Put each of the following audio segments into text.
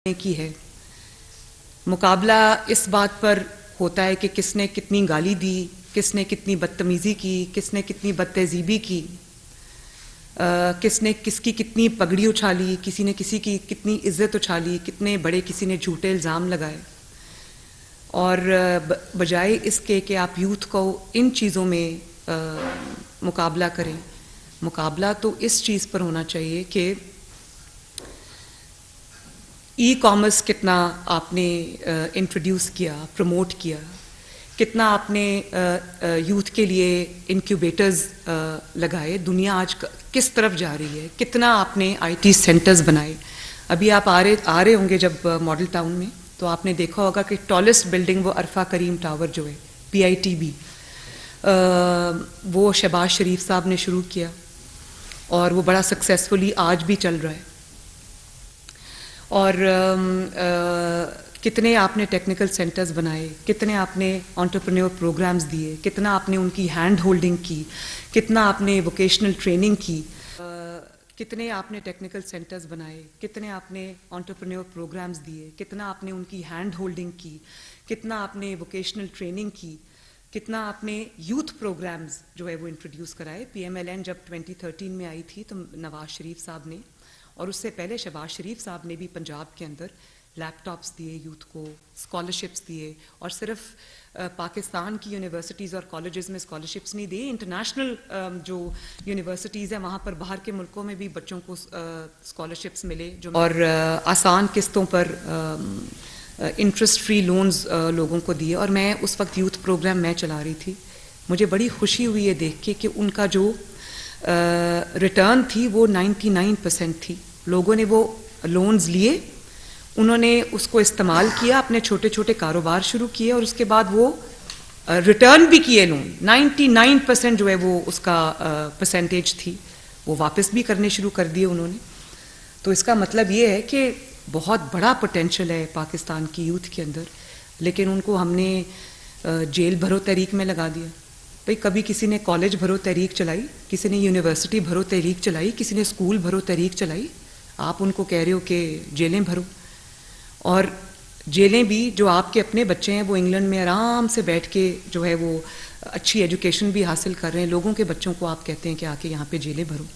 की है। मुकाबला इस बात पर होता है कि किसने कितनी गाली दी, किसने कितनी बदतमीज़ी की, किसने कितनी बदतहजीबी की, किसने किसकी कितनी पगड़ी उछाली, किसी ने किसी की कितनी इज्जत उछाली, कितने बड़े किसी ने झूठे इल्ज़ाम लगाए। और बजाय इसके कि आप यूथ को इन चीज़ों में मुकाबला करें, मुकाबला तो इस चीज़ पर होना चाहिए कि ई कॉमर्स कितना आपने इंट्रोड्यूस किया, प्रमोट किया, कितना आपने यूथ के लिए इंक्यूबेटर्स लगाए। दुनिया आज किस तरफ जा रही है, कितना आपने आईटी सेंटर्स बनाए। अभी आप आ रहे होंगे जब मॉडल टाउन में, तो आपने देखा होगा कि टॉलेस्ट बिल्डिंग वो अरफा करीम टावर जो है PITB, वो शहबाज शरीफ साहब ने शुरू किया और वो बड़ा सक्सेसफुली आज भी चल रहा है। और कितने आपने टेक्निकल सेंटर्स बनाए, कितने आपने एंटरप्रेन्योर प्रोग्राम्स दिए, कितना आपने उनकी हैंड होल्डिंग की, कितना आपने वोकेशनल ट्रेनिंग की, कितने आपने टेक्निकल सेंटर्स बनाए, कितने आपने एंटरप्रेन्योर प्रोग्राम्स दिए, कितना आपने उनकी हैंड होल्डिंग की, कितना आपने वोकेशनल ट्रेनिंग की, कितना आपने यूथ प्रोग्राम्स जो है वो इंट्रोड्यूस कराए। PMLN जब 2013 में आई थी तो नवाज शरीफ साहब ने, और उससे पहले शहबाज शरीफ साहब ने भी पंजाब के अंदर लैपटॉप्स दिए यूथ को, स्कॉलरशिप्स दिए, और सिर्फ पाकिस्तान की यूनिवर्सिटीज़ और कॉलेजेस में स्कॉलरशिप्स नहीं दिए, इंटरनेशनल जो यूनिवर्सिटीज़ हैं वहाँ पर बाहर के मुल्कों में भी बच्चों को स्कॉलरशिप्स मिले, जो और आसान किस्तों पर इंटरेस्ट फ्री लोन्स लोगों को दिए। और मैं उस वक्त यूथ प्रोग्राम मैं चला रही थी, मुझे बड़ी खुशी हुई है देख के कि उनका जो रिटर्न थी वो 99% थी। लोगों ने वो लोन्स लिए, उन्होंने उसको इस्तेमाल किया, अपने छोटे छोटे कारोबार शुरू किए, और उसके बाद वो रिटर्न भी किए लोन। 99% जो है वो उसका परसेंटेज थी, वो वापस भी करने शुरू कर दिए उन्होंने। तो इसका मतलब ये है कि बहुत बड़ा पोटेंशियल है पाकिस्तान की यूथ के अंदर, लेकिन उनको हमने जेल भरो तहरीक में लगा दिया। भाई कभी किसी ने कॉलेज भरो तहरीक चलाई, किसी ने यूनिवर्सिटी भरो तहरीक चलाई, किसी ने स्कूल भरो तहरीक चलाई, आप उनको कह रहे हो कि जेलें भरो। और जेलें भी जो आपके अपने बच्चे हैं वो इंग्लैंड में आराम से बैठ के जो है वो अच्छी एजुकेशन भी हासिल कर रहे हैं, लोगों के बच्चों को आप कहते हैं कि आके यहाँ पे जेलें भरो।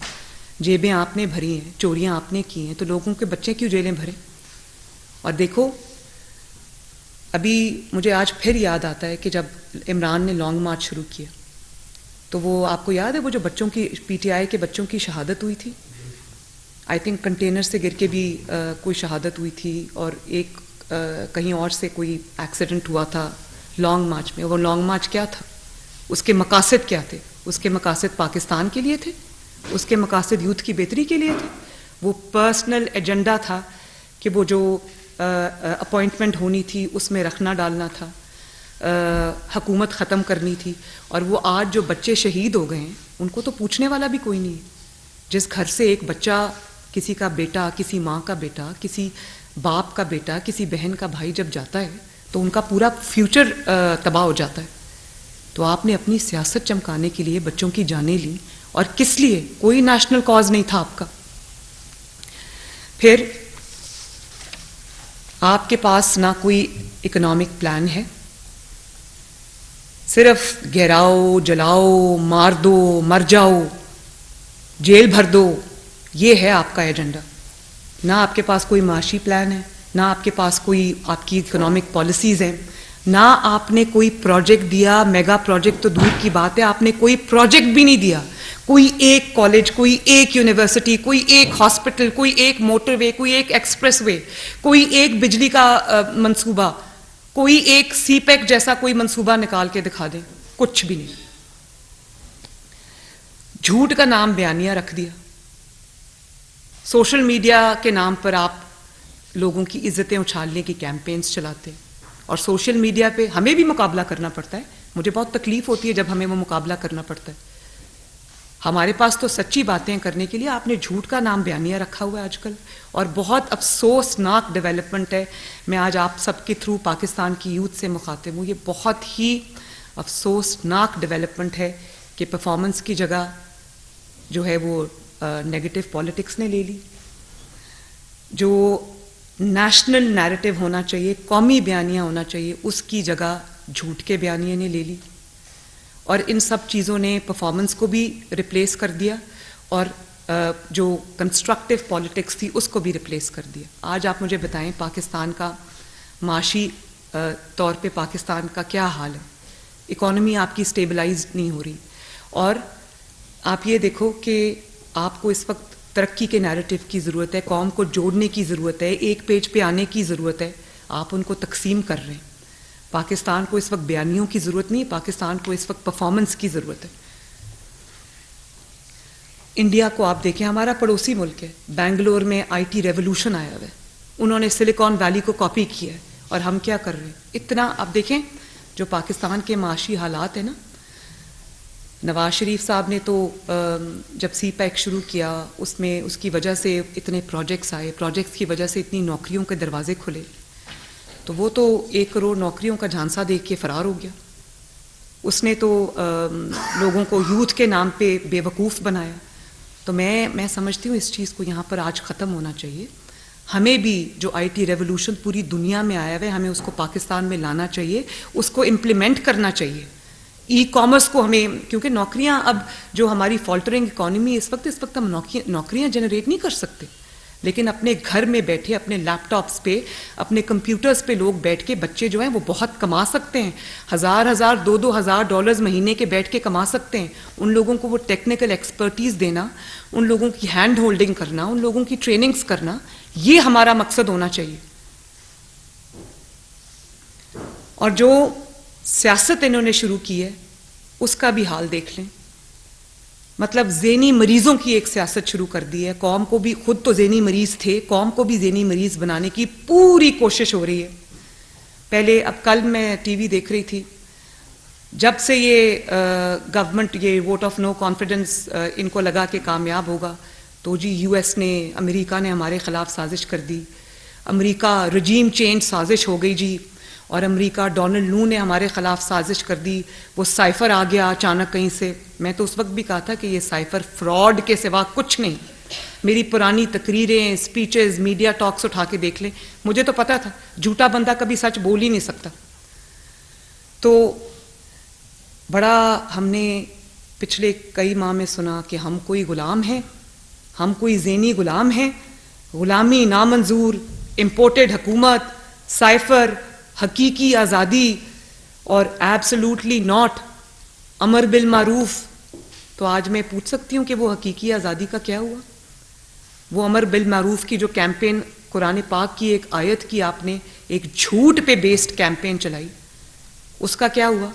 जेबें आपने भरी हैं, चोरियाँ आपने की हैं, तो लोगों के बच्चे क्यों जेलें भरें। और देखो अभी मुझे आज फिर याद आता है कि जब इमरान ने लॉन्ग मार्च शुरू किया, तो वो आपको याद है वो जो बच्चों की PTI के बच्चों की शहादत हुई थी, आई थिंक कंटेनर से गिर के भी कोई शहादत हुई थी, और एक कहीं और से कोई एक्सीडेंट हुआ था लॉन्ग मार्च में। वो लॉन्ग मार्च क्या था, उसके मकासद क्या थे? उसके मकासद पाकिस्तान के लिए थे, उसके मकासद यूथ की बेहतरी के लिए थे। वो पर्सनल एजेंडा था कि वो जो अपॉइंटमेंट होनी थी उसमें रखना डालना था, हुकूमत ख़त्म करनी थी। और वो आज जो बच्चे शहीद हो गए हैं उनको तो पूछने वाला भी कोई नहीं है। जिस घर से एक बच्चा, किसी का बेटा, किसी माँ का बेटा, किसी बाप का बेटा, किसी बहन का भाई जब जाता है तो उनका पूरा फ्यूचर तबाह हो जाता है। तो आपने अपनी सियासत चमकाने के लिए बच्चों की जानें ली, और किस लिए? कोई नेशनल कॉज नहीं था आपका। फिर आपके पास ना कोई इकोनॉमिक प्लान है, सिर्फ गिराओ, जलाओ, मार दो, मर जाओ, जेल भर दो, ये है आपका एजेंडा। ना आपके पास कोई माशी प्लान है, ना आपके पास कोई आपकी इकोनॉमिक पॉलिसीज़ हैं, ना आपने कोई प्रोजेक्ट दिया। मेगा प्रोजेक्ट तो दूर की बात है, आपने कोई प्रोजेक्ट भी नहीं दिया। कोई एक कॉलेज, कोई एक यूनिवर्सिटी, कोई एक हॉस्पिटल, कोई एक मोटरवे, कोई एक एक्सप्रेसवे, कोई एक बिजली का मंसूबा, कोई एक CPEC जैसा कोई मंसूबा निकाल के दिखा दें, कुछ भी नहीं। झूठ का नाम बयानिया रख दिया। सोशल मीडिया के नाम पर आप लोगों की इज्जतें उछालने की कैंपेन्स चलाते हैं, और सोशल मीडिया पे हमें भी मुकाबला करना पड़ता है। मुझे बहुत तकलीफ होती है जब हमें वो मुकाबला करना पड़ता है। हमारे पास तो सच्ची बातें करने के लिए आपने झूठ का नाम बयानिया रखा हुआ है आजकल, और बहुत अफसोसनाक डेवलपमेंट है। मैं आज आप सबके थ्रू पाकिस्तान की यूथ से मुखातिब हूँ। ये बहुत ही अफसोसनाक डेवलपमेंट है कि परफॉर्मेंस की जगह जो है वो नेगेटिव पॉलिटिक्स ने ले ली। जो नेशनल नैरेटिव होना चाहिए, कौमी बयानियाँ होना चाहिए, उसकी जगह झूठ के बयानिए ने ले ली और इन सब चीज़ों ने परफॉर्मेंस को भी रिप्लेस कर दिया और जो कंस्ट्रक्टिव पॉलिटिक्स थी उसको भी रिप्लेस कर दिया। आज आप मुझे बताएं पाकिस्तान का माशी तौर पे पाकिस्तान का क्या हाल है। इकॉनमी आपकी स्टेबलाइज नहीं हो रही और आप ये देखो कि आपको इस वक्त तरक्की के नैरेटिव की ज़रूरत है, कौम को जोड़ने की ज़रूरत है, एक पेज पे आने की ज़रूरत है, आप उनको तकसीम कर रहे हैं। पाकिस्तान को इस वक्त बयानियों की ज़रूरत नहीं, पाकिस्तान को इस वक्त परफॉर्मेंस की ज़रूरत है। इंडिया को आप देखें, हमारा पड़ोसी मुल्क है, बेंगलोर में आईटी रेवोल्यूशन आया हुआ है, उन्होंने सिलिकॉन वैली को कॉपी किया है और हम क्या कर रहे हैं। इतना आप देखें जो पाकिस्तान के माशी हालात है ना, नवाज शरीफ साहब ने तो जब सी पैक शुरू किया उसमें उसकी वजह से इतने प्रोजेक्ट्स आए, प्रोजेक्ट्स की वजह से इतनी नौकरियों के दरवाजे खुले, तो वो तो 1 करोड़ नौकरियों का झांसा देख के फरार हो गया। उसने तो लोगों को यूथ के नाम पे बेवकूफ़ बनाया। तो मैं समझती हूँ इस चीज़ को यहाँ पर आज ख़त्म होना चाहिए। हमें भी जो आईटी रेवोल्यूशन पूरी दुनिया में आया है हमें उसको पाकिस्तान में लाना चाहिए, उसको इम्प्लीमेंट करना चाहिए। ई कॉमर्स को हमें, क्योंकि नौकरियां अब जो हमारी फॉल्टरिंग इकॉनमी इस वक्त हम नौकरियां जनरेट नहीं कर सकते, लेकिन अपने घर में बैठे अपने लैपटॉप्स पे अपने कंप्यूटर्स पे लोग बैठ के बच्चे जो हैं वो बहुत कमा सकते हैं, $1000 $2000 महीने के बैठ के कमा सकते हैं। उन लोगों को वो टेक्निकल एक्सपर्टीज़ देना, उन लोगों की हैंड होल्डिंग करना, उन लोगों की ट्रेनिंग्स करना, ये हमारा मकसद होना चाहिए। और जो सियासत इन्होंने शुरू की है उसका भी हाल देख लें। मतलब ज़ेनी मरीज़ों की एक सियासत शुरू कर दी है। कौम को भी, खुद तो ज़ेनी मरीज़ थे, कौम को भी ज़ेनी मरीज़ बनाने की पूरी कोशिश हो रही है। पहले, अब कल मैं टीवी देख रही थी, जब से ये गवर्नमेंट ये वोट ऑफ नो कॉन्फिडेंस इनको लगा कि कामयाब होगा, तो जी यूएस ने, अमेरिका ने हमारे ख़िलाफ़ साजिश कर दी। अमेरिका रजीम चेंज साजिश हो गई जी, और अमेरिका डोनाल्ड लू ने हमारे ख़िलाफ़ साजिश कर दी। वो साइफ़र आ गया अचानक कहीं से। मैं तो उस वक्त भी कहा था कि ये साइफ़र फ्रॉड के सिवा कुछ नहीं। मेरी पुरानी तकरीरें, स्पीचेस, मीडिया टॉक्स उठा के देख लें, मुझे तो पता था झूठा बंदा कभी सच बोल ही नहीं सकता। तो बड़ा हमने पिछले कई माह में सुना कि हम कोई ग़ुलाम हैं, हम कोई ज़ेनी ग़ुलाम हैं, ग़ुलामी नामंजूर, इम्पोर्टेड हुकूमत, साइफ़र, हकीकी आज़ादी और एब्सोल्युटली नॉट, अमर बिल मारूफ। तो आज मैं पूछ सकती हूँ कि वो हकीकी आज़ादी का क्या हुआ? वो अमर बिल मारूफ की जो कैंपेन, कुरान पाक की एक आयत की आपने एक झूठ पे बेस्ड कैंपेन चलाई, उसका क्या हुआ?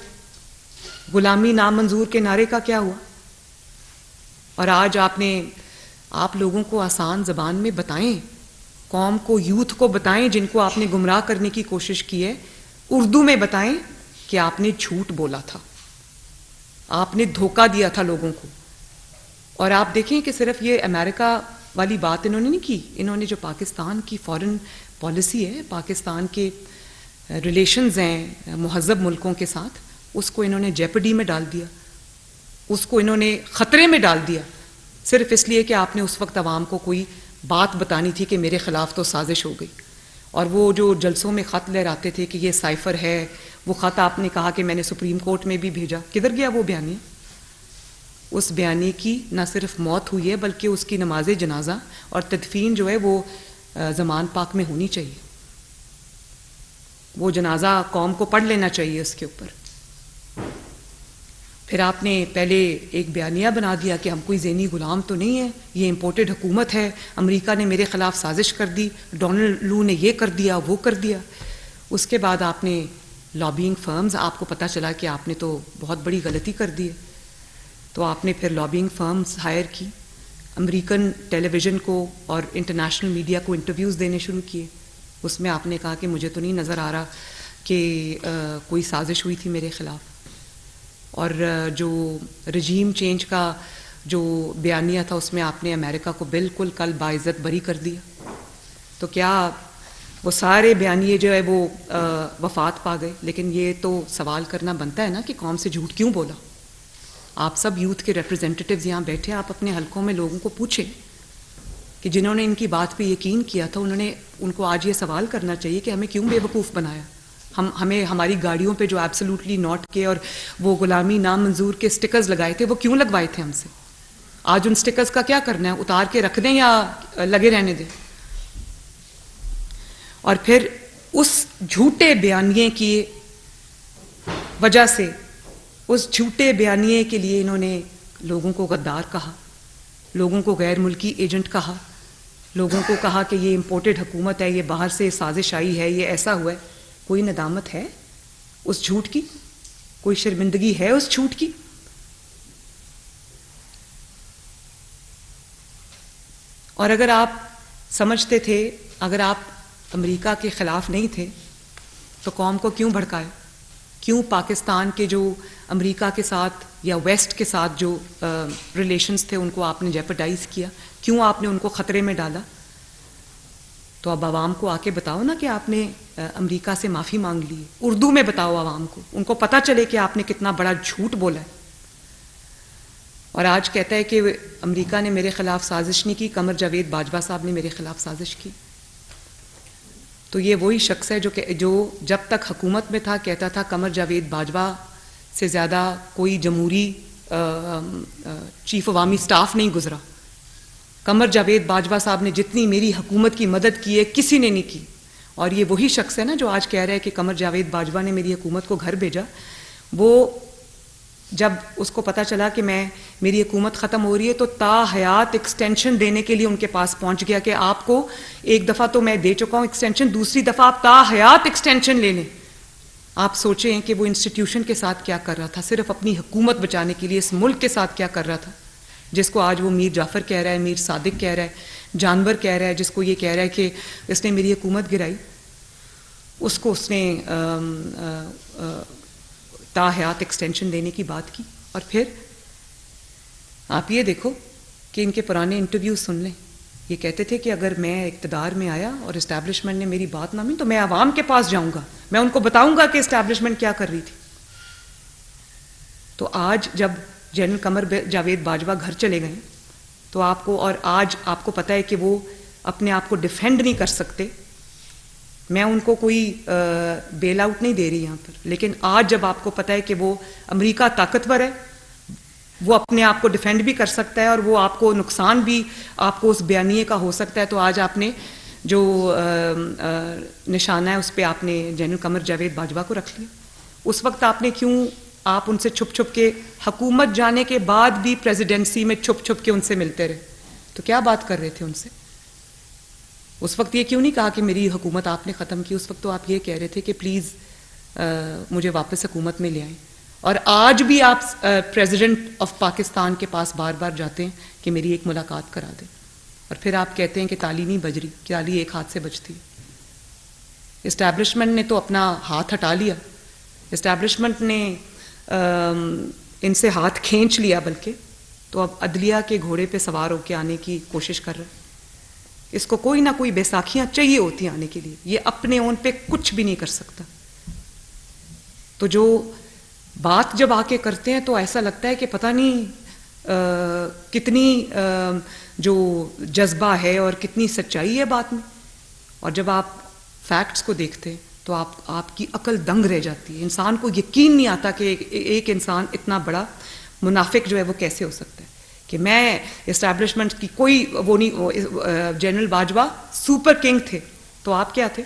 गुलामी नामंजूर के नारे का क्या हुआ? और आज आप लोगों को आसान ज़बान में बताएं, कौम को, यूथ को बताएं जिनको आपने गुमराह करने की कोशिश की है, उर्दू में बताएं कि आपने झूठ बोला था, आपने धोखा दिया था लोगों को। और आप देखें कि सिर्फ ये अमेरिका वाली बात इन्होंने नहीं की, इन्होंने जो पाकिस्तान की फॉरेन पॉलिसी है, पाकिस्तान के रिलेशंस हैं मुहज़्ज़ब मुल्कों के साथ, उसको इन्होंने जेपडी में डाल दिया, उसको इन्होंने ख़तरे में डाल दिया, सिर्फ इसलिए कि आपने उस वक्त आवाम को कोई बात बतानी थी कि मेरे ख़िलाफ़ तो साजिश हो गई। और वो जो जलसों में ख़त लहराते थे कि ये साइफ़र है, वो ख़त आपने कहा कि मैंने सुप्रीम कोर्ट में भी भेजा, किधर गया वो बयानी? उस बयानी की न सिर्फ मौत हुई है बल्कि उसकी नमाज जनाजा और तदफीन जो है वो ज़मान पाक में होनी चाहिए। वो जनाजा कौम को पढ़ लेना चाहिए उसके ऊपर। फिर आपने पहले एक बयानिया बना दिया कि हम कोई ज़ेनी ग़ुलाम तो नहीं है, ये इम्पोर्टेड हुकूमत है, अमेरिका ने मेरे ख़िलाफ़ साजिश कर दी, डोनाल्ड लू ने ये कर दिया, वो कर दिया। उसके बाद आपने लॉबिंग फर्म्स, आपको पता चला कि आपने तो बहुत बड़ी गलती कर दी है, तो आपने फिर लॉबिंग फर्म्स हायर की, अमेरिकन टेलीविज़न को और इंटरनेशनल मीडिया को इंटरव्यूज़ देने शुरू किए। उसमें आपने कहा कि मुझे तो नहीं नज़र आ रहा कि कोई साजिश हुई थी मेरे ख़िलाफ़। और जो रजीम चेंज का जो बयानिया था उसमें आपने अमेरिका को बिल्कुल कल बाइज़्ज़त बरी कर दिया। तो क्या वो सारे बयानिए जो है वो वफ़ात पा गए? लेकिन ये तो सवाल करना बनता है ना कि कौम से झूठ क्यों बोला? आप सब यूथ के रिप्रेजेंटेटिव्स यहाँ बैठे, आप अपने हलकों में लोगों को पूछें कि जिन्होंने इनकी बात पे यकीन किया था उनको आज ये सवाल करना चाहिए कि हमें क्यों बेवकूफ़ बनाया। हमें हमारी गाड़ियों पे जो एब्सोल्युटली नॉट के और वो गुलामी नामंजूर के स्टिकर्स लगाए थे, वो क्यों लगवाए थे हमसे। आज उन स्टिकर्स का क्या करना है, उतार के रख दें या लगे रहने दें। और फिर उस झूठे बयानिए की वजह से, उस झूठे बयानिए के लिए इन्होंने लोगों को गद्दार कहा, लोगों को गैर मुल्की एजेंट कहा, लोगों को कहा कि ये इम्पोर्टेड हुकूमत है, ये बाहर से साजिश आई है, ये ऐसा हुआ है। कोई नदामत है उस झूठ की? कोई शर्मिंदगी है उस झूठ की? और अगर आप समझते थे, अगर आप अमेरिका के खिलाफ नहीं थे, तो कौम को क्यों भड़काए? क्यों पाकिस्तान के जो अमेरिका के साथ या वेस्ट के साथ जो रिलेशंस थे उनको आपने जेपरडाइज किया? क्यों आपने उनको ख़तरे में डाला? तो अब आवाम को आके बताओ ना कि आपने अमेरिका से माफ़ी मांग ली। उर्दू में बताओ आवाम को, उनको पता चले कि आपने कितना बड़ा झूठ बोला है। और आज कहता है कि अमेरिका ने मेरे खिलाफ साजिश नहीं की, कमर जावेद बाजवा साहब ने मेरे खिलाफ साजिश की। तो ये वही शख्स है जो जब तक हुकूमत में था कहता था कमर जावेद बाजवा से ज़्यादा कोई जमहूरी चीफ अवामी स्टाफ नहीं गुजरा। कमर जावेद बाजवा साहब ने जितनी मेरी हुकूमत की मदद की है किसी ने नहीं की। और ये वही शख्स है ना जो आज कह रहा है कि कमर जावेद बाजवा ने मेरी हुकूमत को घर भेजा। वो जब उसको पता चला कि मेरी हुकूमत ख़त्म हो रही है तो ताहयात एक्सटेंशन देने के लिए उनके पास पहुंच गया कि आपको एक दफ़ा तो मैं दे चुका हूँ एक्सटेंशन, दूसरी दफ़ा आप ताहयात एक्सटेंशन ले लें। आप सोचें कि वो इंस्टीट्यूशन के साथ क्या कर रहा था, सिर्फ अपनी हुकूमत बचाने के लिए इस मुल्क के साथ क्या कर रहा था, जिसको आज वो मीर जाफ़र कह रहा है, मीर सादिक कह रहा है, जानवर कह रहा है, जिसको ये कह रहा है कि इसने मेरी हुकूमत गिराई। उसको उसने ताहयात एक्सटेंशन देने की बात की। और फिर आप ये देखो कि इनके पुराने इंटरव्यू सुन लें। ये कहते थे कि अगर मैं इक़्तिदार में आया और इस्टेब्लिशमेंट ने मेरी बात ना मानी तो मैं आवाम के पास जाऊंगा, मैं उनको बताऊंगा कि इस्टेब्लिशमेंट क्या कर रही थी। तो आज जब जनरल कमर जावेद बाजवा घर चले गए तो आज आपको पता है कि वो अपने आप को डिफेंड नहीं कर सकते। मैं उनको कोई बेल आउट नहीं दे रही यहाँ पर, लेकिन आज जब आपको पता है कि वो अमेरिका ताकतवर है, वो अपने आप को डिफेंड भी कर सकता है और वो आपको नुकसान भी आपको उस बयानिए का हो सकता है, तो आज आपने जो निशाना है उस पर आपने जनरल कमर जावेद बाजवा को रख लिया। उस वक्त आपने क्यों आप उनसे छुप छुप के, हुकूमत जाने के बाद भी प्रेसिडेंसी में छुप छुप के उनसे मिलते रहे? तो क्या बात कर रहे थे उनसे? उस वक्त ये क्यों नहीं कहा कि मेरी हुकूमत आपने ख़त्म की? उस वक्त तो आप ये कह रहे थे कि प्लीज़ मुझे वापस हुकूमत में ले आएं। और आज भी आप प्रेसिडेंट ऑफ पाकिस्तान के पास बार बार जाते हैं कि मेरी एक मुलाकात करा दें, और फिर आप कहते हैं कि ताली नहीं बज रही, ताली एक हाथ से बजती है। इस्टेब्लिशमेंट ने तो अपना हाथ हटा लिया, इस्टेब्लिशमेंट ने इनसे हाथ खींच लिया, बल्कि तो अब अदलिया के घोड़े पे सवार होकर आने की कोशिश कर रहे हैं। इसको कोई ना कोई बैसाखियां चाहिए होती आने के लिए, ये अपने ओन पे कुछ भी नहीं कर सकता। तो जो बात जब आके करते हैं तो ऐसा लगता है कि पता नहीं कितनी जो जज्बा है और कितनी सच्चाई है बात में। और जब आप फैक्ट्स को देखते हैं तो आपकी अकल दंग रह जाती है। इंसान को यकीन नहीं आता कि एक इंसान इतना बड़ा मुनाफिक जो है वो कैसे हो सकता है। कि मैं इस्टेब्लिशमेंट की कोई वो नहीं, जनरल बाजवा सुपर किंग थे, तो आप क्या थे?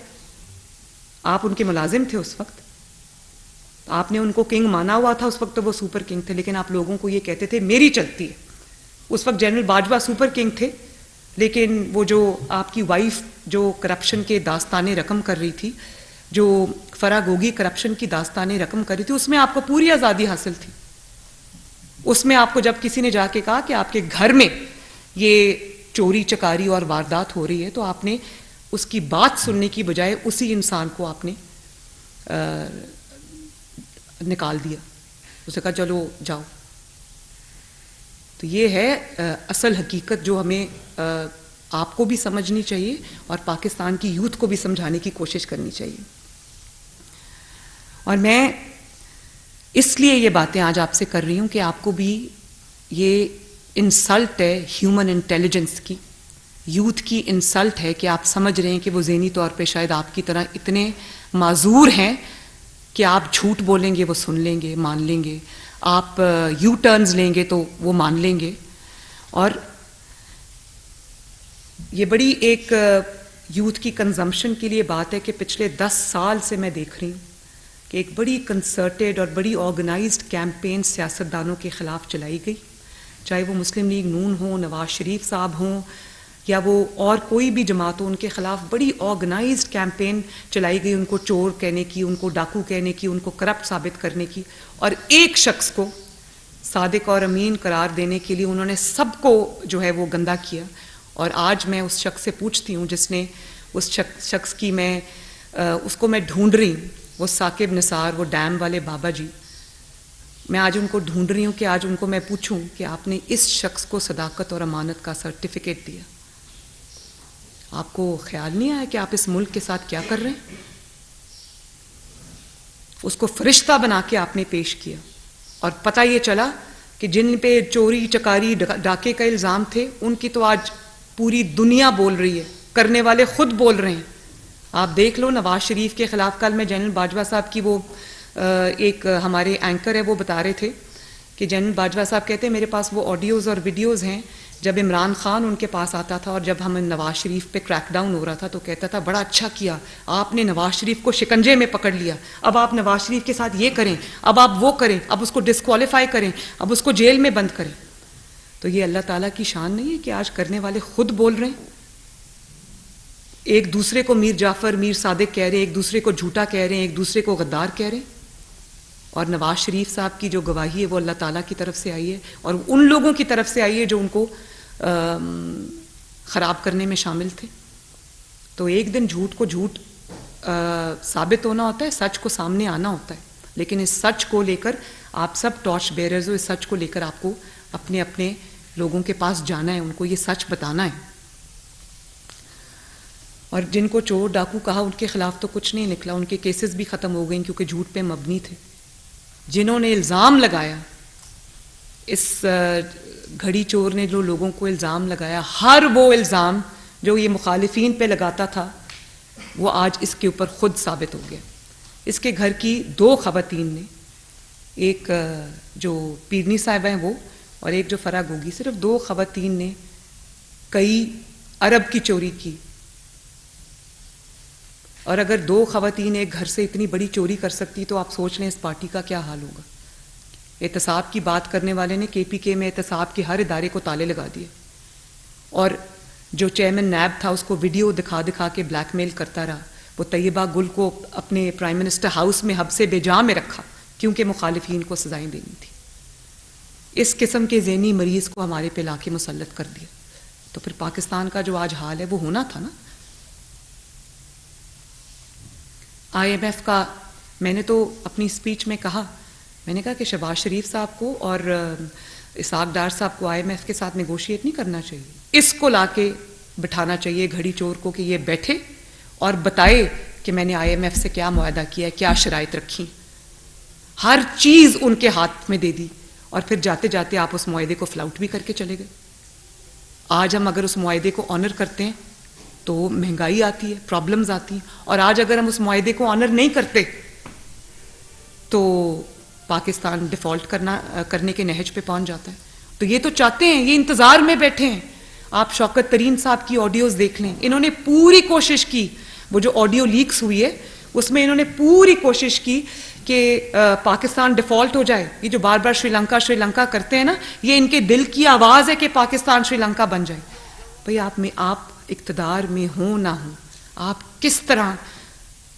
आप उनके मुलाजिम थे उस वक्त, आपने उनको किंग माना हुआ था उस वक्त, तो वो सुपर किंग थे। लेकिन आप लोगों को ये कहते थे मेरी चलती है। उस वक्त जनरल बाजवा सुपर किंग थे, लेकिन वो जो आपकी वाइफ जो करप्शन के दास्ताने रकम कर रही थी, जो फरागोगी करप्शन की दास्ताने रकम कर रही थी, उसमें आपको पूरी आज़ादी हासिल थी। उसमें आपको जब किसी ने जाके कहा कि आपके घर में ये चोरी चकारी और वारदात हो रही है, तो आपने उसकी बात सुनने की बजाय उसी इंसान को आपने निकाल दिया, उसे कहा चलो जाओ। तो ये है असल हकीकत जो हमें आपको भी समझनी चाहिए और पाकिस्तान की यूथ को भी समझाने की कोशिश करनी चाहिए। और मैं इसलिए ये बातें आज आपसे कर रही हूँ कि आपको भी ये इंसल्ट है ह्यूमन इंटेलिजेंस की यूथ की इंसल्ट है कि आप समझ रहे हैं कि वो ज़हनी तौर पे शायद आपकी तरह इतने माजूर हैं कि आप झूठ बोलेंगे वो सुन लेंगे, मान लेंगे, आप यू टर्न्स लेंगे तो वो मान लेंगे। और ये बड़ी एक यूथ की कंजम्पशन के लिए बात है कि पिछले 10 साल से मैं देख रही हूँ कि एक बड़ी कंसर्टेड और बड़ी ऑर्गेनाइज्ड कैंपेन सियासतदानों के ख़िलाफ़ चलाई गई, चाहे वो मुस्लिम लीग नून हो, नवाज शरीफ साहब हों, या वो और कोई भी जमात हो, उनके ख़िलाफ़ बड़ी ऑर्गेनाइज्ड कैंपेन चलाई गई, उनको चोर कहने की, उनको डाकू कहने की, उनको करप्ट साबित करने की, और एक शख्स को सादिक और अमीन करार देने के लिए उन्होंने सबको जो है वो गंदा किया। और आज मैं उस शख्स से पूछती हूँ जिसने उस शख्स की उसको मैं ढूंढ रही हूँ, वो साकिब निसार, वो डैम वाले बाबा जी, मैं आज उनको ढूंढ रही हूँ कि आज उनको मैं पूछूं कि आपने इस शख्स को सदाकत और अमानत का सर्टिफिकेट दिया, आपको ख्याल नहीं आया कि आप इस मुल्क के साथ क्या कर रहे हैं? उसको फरिश्ता बना के आपने पेश किया और पता ये चला कि जिन पे चोरी चकारी डाके का इल्ज़ाम थे उनकी तो आज पूरी दुनिया बोल रही है, करने वाले खुद बोल रहे हैं। आप देख लो, नवाज शरीफ के खिलाफ कल मैं जनरल बाजवा साहब की वो एक हमारे एंकर है वो बता रहे थे कि जनरल बाजवा साहब कहते हैं मेरे पास वो ऑडियोज़ और वीडियोज़ हैं जब इमरान खान उनके पास आता था और जब हम नवाज शरीफ पे क्रैकडाउन हो रहा था तो कहता था बड़ा अच्छा किया आपने नवाज शरीफ को शिकंजे में पकड़ लिया, अब आप नवाज शरीफ के साथ ये करें, अब आप वो करें, अब उसको डिस्क्वालीफाई करें, अब उसको जेल में बंद करें। तो ये अल्लाह ताला की शान नहीं है कि आज करने वाले खुद बोल रहे हैं, एक दूसरे को मीर जाफर मीर सादिक कह रहे हैं, एक दूसरे को झूठा कह रहे हैं, एक दूसरे को गद्दार कह रहे हैं। और नवाज शरीफ साहब की जो गवाही है वो अल्लाह ताला की तरफ से आई है और उन लोगों की तरफ से आई है जो उनको ख़राब करने में शामिल थे। तो एक दिन झूठ को झूठ साबित होना होता है, सच को सामने आना होता है, लेकिन इस सच को लेकर आप सब टॉर्च बेयरर्स हो, इस सच को लेकर आपको अपने अपने लोगों के पास जाना है, उनको ये सच बताना है। और जिनको चोर डाकू कहा उनके खिलाफ तो कुछ नहीं निकला, उनके केसेस भी ख़त्म हो गए क्योंकि झूठ पे मबनी थे। जिन्होंने इल्ज़ाम लगाया, इस घड़ी चोर ने जो लोगों को इल्ज़ाम लगाया, हर वो इल्ज़ाम जो ये मुखालिफिन पे लगाता था वो आज इसके ऊपर खुद साबित हो गया। इसके घर की 2 ख़वातीन ने, एक जो पीरनी साहिबा हैं वो और एक जो फराग होगी, सिर्फ 2 ख़वातीन ने कई अरब की चोरी की। और अगर 2 ख़वातीन एक घर से इतनी बड़ी चोरी कर सकती तो आप सोच लें इस पार्टी का क्या हाल होगा। एहतसाब की बात करने वाले ने KPK में एहतसाब के हर इदारे को ताले लगा दिए और जो चेयरमैन नैब था उसको वीडियो दिखा दिखा के ब्लैकमेल करता रहा। वो तैयबा गुल को अपने प्राइम मिनिस्टर हाउस में हब्से बेजा में रखा क्योंकि मुखालिफिन को सजाएं देनी थी। इस किस्म के ज़हनी मरीज़ को हमारे पे लाके मुसल्लत कर दिया। तो फिर पाकिस्तान का जो आज हाल है वो होना था ना। IMF का मैंने तो अपनी स्पीच में कहा, मैंने कहा कि शहबाज शरीफ साहब को और इसाक डार साहब को IMF के साथ नेगोशिएट नहीं करना चाहिए, इसको लाके बिठाना चाहिए घड़ी चोर को कि ये बैठे और बताए कि मैंने IMF से क्या मुआहदा किया है, क्या शराइत रखी, हर चीज़ उनके हाथ में दे दी और फिर जाते जाते आप उस मुआहदे को फ्लाउट भी करके चले गए। आज हम अगर उस मुआहदे को ऑनर करते हैं तो महंगाई आती है, प्रॉब्लम्स आती हैं, और आज अगर हम उस मुआहदे को ऑनर नहीं करते तो पाकिस्तान डिफ़ॉल्ट करने के नहज पे पहुंच जाता है। तो ये तो चाहते हैं, ये इंतज़ार में बैठे हैं। आप शौकत तरीन साहब की ऑडियोज़ देख लें, इन्होंने पूरी कोशिश की, वो जो ऑडियो लीक्स हुई है उसमें इन्होंने पूरी कोशिश की कि पाकिस्तान डिफ़ॉल्ट हो जाए। ये जो बार बार श्रीलंका करते हैं ना, ये इनके दिल की आवाज़ है कि पाकिस्तान श्रीलंका बन जाए। भाई आप इक़्तिदार में हो ना हो, आप किस तरह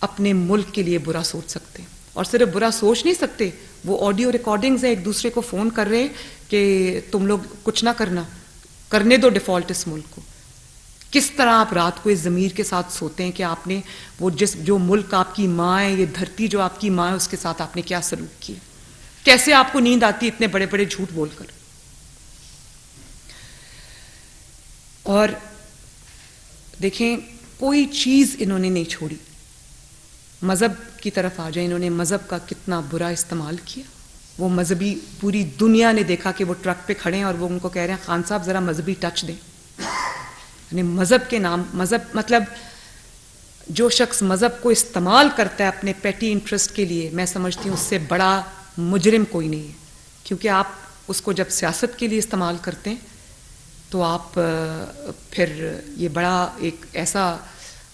अपने मुल्क के लिए बुरा सोच सकते हैं? और सिर्फ बुरा सोच नहीं सकते, वो ऑडियो रिकॉर्डिंग्स हैं, एक दूसरे को फ़ोन कर रहे हैं कि तुम लोग कुछ ना करना, करने दो डिफ़ॉल्ट इस मुल्क को। किस तरह आप रात को इस ज़मीर के साथ सोते हैं कि आपने वो जो मुल्क आपकी माँ है, ये धरती जो आपकी माँ है, उसके साथ आपने क्या सलूक किया? कैसे आपको नींद आती इतने बड़े बड़े झूठ बोलकर? और देखें, कोई चीज़ इन्होंने नहीं छोड़ी। मज़हब की तरफ आ जाए, इन्होंने मज़हब का कितना बुरा इस्तेमाल किया। वो मजहबी, पूरी दुनिया ने देखा कि वो ट्रक पे खड़े हैं और वो उनको कह रहे हैं खान साहब ज़रा मजहबी टच दें। अपने मज़हब के नाम, मज़हब मतलब जो शख्स मज़हब को इस्तेमाल करता है अपने पेटी इंटरेस्ट के लिए, मैं समझती हूँ उससे बड़ा मुजरिम कोई नहीं है। क्योंकि आप उसको जब सियासत के लिए इस्तेमाल करते हैं तो आप फिर ये बड़ा एक ऐसा,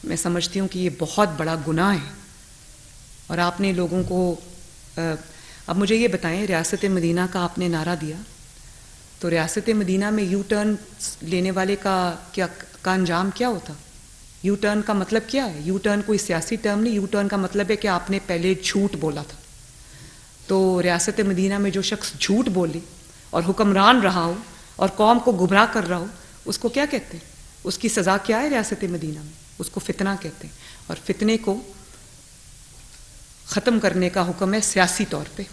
मैं समझती हूँ कि ये बहुत बड़ा गुनाह है। और आपने लोगों को अब मुझे ये बताएं, रियासत मदीना का आपने नारा दिया, तो रियासत मदीना में यू टर्न लेने वाले का अंजाम क्या होता? यू टर्न का मतलब क्या है? यू टर्न कोई सियासी टर्म नहीं, यू टर्न का मतलब है कि आपने पहले झूठ बोला था। तो रियासत मदीना में जो शख्स झूठ बोले और हुक्मरान रहा हो और कौम को गुमराह कर रहा हो, उसको क्या कहते हैं? उसकी सज़ा क्या है रियासत मदीना में? उसको फितना कहते हैं। और फितने को ख़त्म करने का हुक्म है सियासी तौर पे।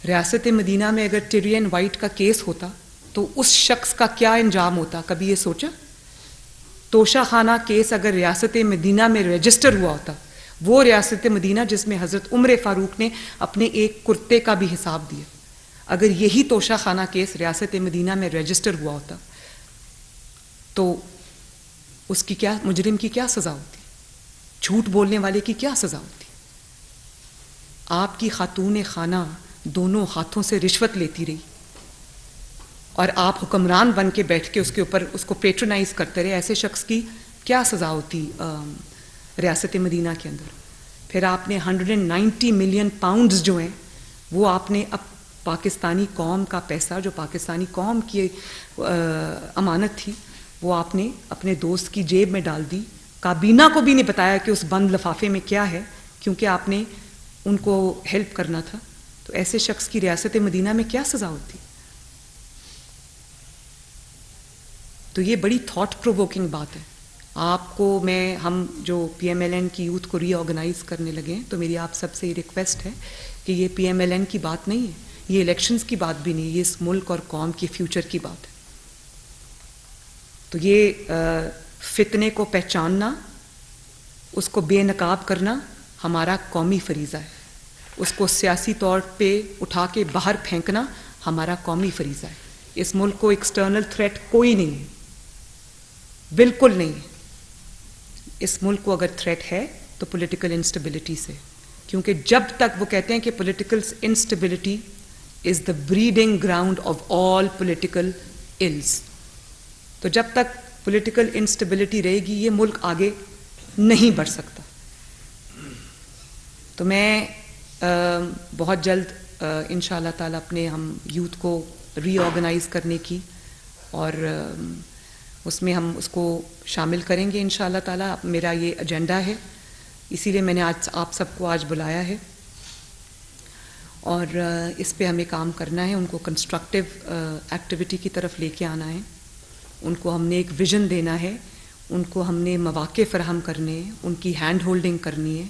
रियासत मदीना में अगर टिरियन वाइट का केस होता तो उस शख्स का क्या अंजाम होता? कभी ये सोचा? तोशा खाना केस अगर रियासत मदीना में रजिस्टर हुआ होता, वो रियासत मदीना जिसमें हज़रत उमर फ़ारूक ने अपने एक कुर्ते का भी हिसाब दिया, अगर यही तोशा खाना केस रियासत मदीना में रजिस्टर हुआ होता तो उसकी क्या, मुजरिम की क्या सज़ा होती? झूठ बोलने वाले की क्या सज़ा होती? आपकी खातून खाना दोनों हाथों से रिश्वत लेती रही और आप हुक्मरान बन के बैठ के उसके ऊपर उसको पेट्रोनाइज करते रहे, ऐसे शख्स की क्या सज़ा होती रियासत मदीना के अंदर? फिर आपने 190 मिलियन पाउंड्स जो हैं वो आपने अब पाकिस्तानी कौम का पैसा, जो पाकिस्तानी कौम की अमानत थी, वो आपने अपने दोस्त की जेब में डाल दी। काबीना को भी नहीं बताया कि उस बंद लिफाफे में क्या है, क्योंकि आपने उनको हेल्प करना था। तो ऐसे शख्स की रियासत मदीना में क्या सज़ा होती? तो ये बड़ी थॉट प्रोवोकिंग बात है। आपको हम जो PMLN की यूथ को रीऑर्गेनाइज करने लगे हैं, तो मेरी आप सबसे ये रिक्वेस्ट है कि ये PMLN की बात नहीं है, ये इलेक्शंस की बात भी नहीं है, ये इस मुल्क और कौम के फ्यूचर की बात है। तो ये फितने को पहचानना, उसको बेनकाब करना हमारा कौमी फरीज़ा है। उसको सियासी तौर पे उठा के बाहर फेंकना हमारा कौमी फरीज़ा है। इस मुल्क को एक्सटर्नल थ्रेट कोई नहीं है, बिल्कुल नहीं है। इस मुल्क को अगर थ्रेट है तो पॉलिटिकल इंस्टेबिलिटी से, क्योंकि जब तक वो कहते हैं कि political instability is the breeding ground of all political ills, तो जब तक पॉलिटिकल इंस्टेबिलिटी रहेगी ये मुल्क आगे नहीं बढ़ सकता। तो मैं बहुत जल्द इंशाअल्लाह ताला अपने हम यूथ को रीऑर्गेनाइज करने की और उसमें हम उसको शामिल करेंगे इंशाअल्लाह ताला। मेरा ये एजेंडा है, इसीलिए मैंने आज आप सबको आज बुलाया है और इस पे हमें काम करना है। उनको कंस्ट्रक्टिव एक्टिविटी की तरफ लेके आना है, उनको हमने एक विज़न देना है, उनको हमने मौक़े फ़राहम करने हैं, उनकी हैंड होल्डिंग करनी है,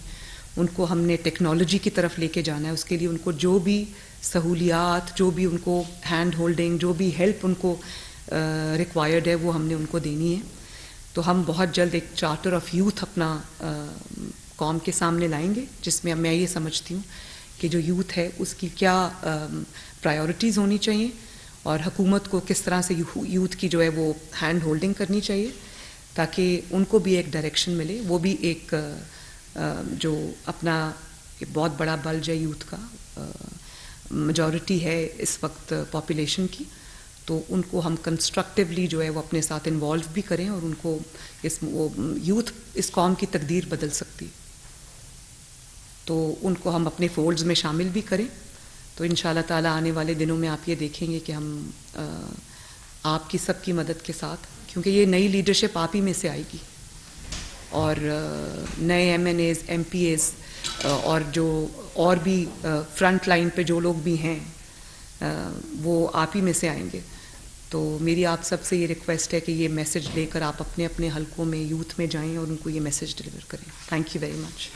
उनको हमने टेक्नोलॉजी की तरफ लेके जाना है। उसके लिए उनको जो भी सहूलियात, जो भी उनको हैंड होल्डिंग, जो भी हेल्प उनको रिक्वायर्ड है वो हमने उनको देनी है। तो हम बहुत जल्द एक चार्टर ऑफ यूथ अपना कौम के सामने लाएंगे, जिसमें मैं ये समझती हूँ कि जो यूथ है उसकी क्या प्रायोरिटीज़ होनी चाहिए और हुकूमत को किस तरह से यूथ की जो है वो हैंड होल्डिंग करनी चाहिए, ताकि उनको भी एक डायरेक्शन मिले। वो भी एक जो अपना बहुत बड़ा बल्ज है यूथ का, मेजॉरिटी है इस वक्त पॉपुलेशन की, तो उनको हम कंस्ट्रक्टिवली जो है वो अपने साथ इन्वॉल्व भी करें और उनको यूथ इस कौम की तकदीर बदल सकती, तो उनको हम अपने फोल्ड्स में शामिल भी करें। तो इंशाअल्लाह ताला आने वाले दिनों में आप ये देखेंगे कि हम आपकी सबकी मदद के साथ, क्योंकि ये नई लीडरशिप आप ही में से आएगी और नए MNAs, MPAs और जो और भी फ्रंट लाइन पे जो लोग भी हैं वो आप ही में से आएंगे। तो मेरी आप सबसे ये रिक्वेस्ट है कि ये मैसेज लेकर आप अपने अपने हलकों में यूथ में जाएं और उनको ये मैसेज डिलीवर करें। Thank you very much.